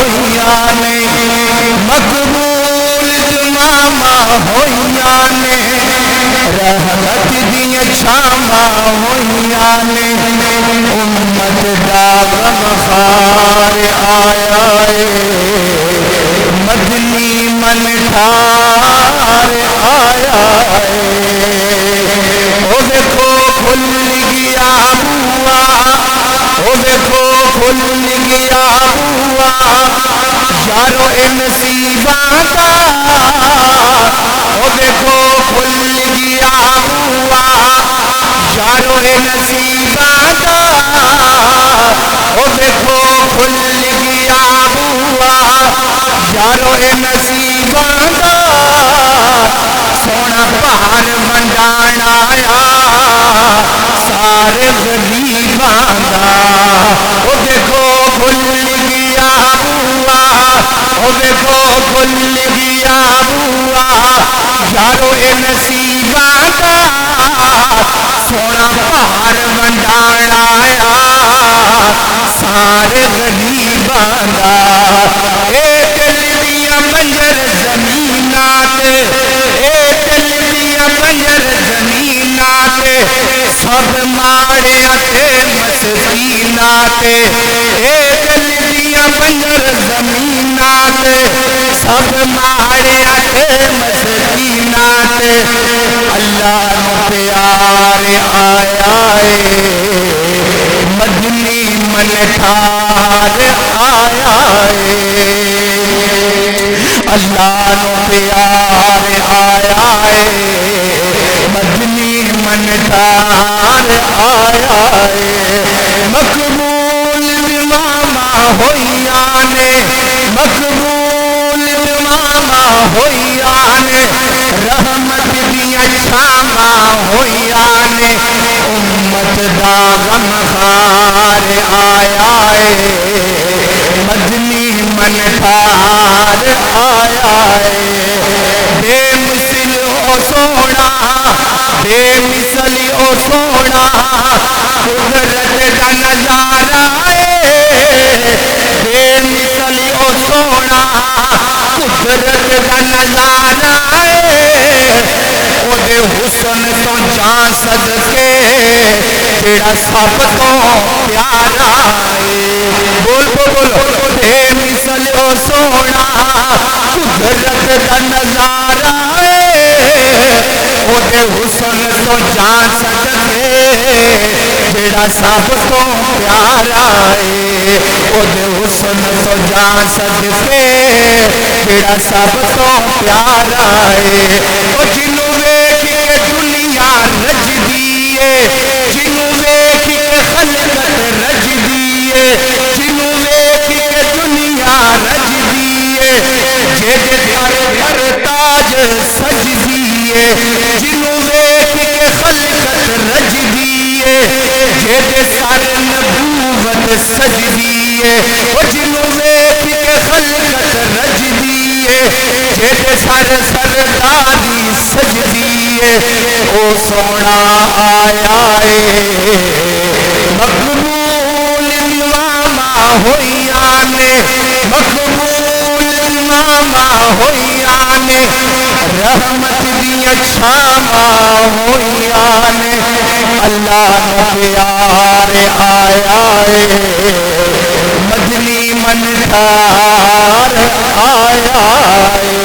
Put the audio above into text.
ہویا نے مقبول جمامہ ہویا نے رحمت دیا چھاما ہویا نے امت دا غمخار آیا ہے مدنی من ٹھار آیا ہے او دیکھو کھل گیا ہوا او دیکھو کھل گیا ہوا یارو اے نصیباں دا او دیکھو کھل گیا ہوا یارو اے نصیباں دا او دیکھو کھل گیا ہوا یارو اے نصیباں دا سونا پہاڑ منڈان آیا سارے غریباں دا او دیکھو کھل گیا ہوا او دیکھو کھل گیا ہوا یارو اے نصیباں دا سونا پہاڑ منڈان آیا سارے غریباں دا اے دل دیا بنجر زمینات اے دل دیا بنجر زمینات سب ماڑیاں تے مسکینات اے دل دیا بنجر زمینات سب ماڑیاں تے مسکینات اللہ نو پیار آیا ہے مدنی من ٹھار آیا ہے اللہ نو پیار آیا ہے مدنی من ٹھار آیا ہے مقبول امامہ ہویا نے مقبول امامہ ہویا نے رحمت دیا چھاما ہویا نے امت دا غمخار آیا ہے مدنی من ٹھار آیا ہے بے مثل او سونا بے مثل او سونا قدرت دا نظارہ ہے بے مثل او سونا قدرت دا نظارہ ہے او دے حسن تو جان صدقے جیڑا سب تو پیارا ہے بول بول بے مثل او سونا قدرت دا نظارہ ہے او دے حسن تو جان صدقے جیڑا سب تو پیارا ہے او دے حسن تو جان صدقے جیڑا سب تو پیارا ہے او جنوں ویکھ کے دنیا رجدی ہے جنوں ویکھ کے خلقت رجدی ہے جنوں ویکھ کے دنیا رجدی ہے جیدے در تاج سجدی ہے جنوں ویکھ کے خلقت رجدی ہے جیدے سر نبوت سجدی ہے او جنوں ویکھ کے خلقت رجدی ہے جیدے سر سرداری سجدی ہے او سونا آیا ہے مقبول امامہ ہویا نے مقبول امامہ ہویا نے رحمت دیا چھاما ہویا نے اللہ نو پیار آیا ہے مدنی من ٹھار آیا ہے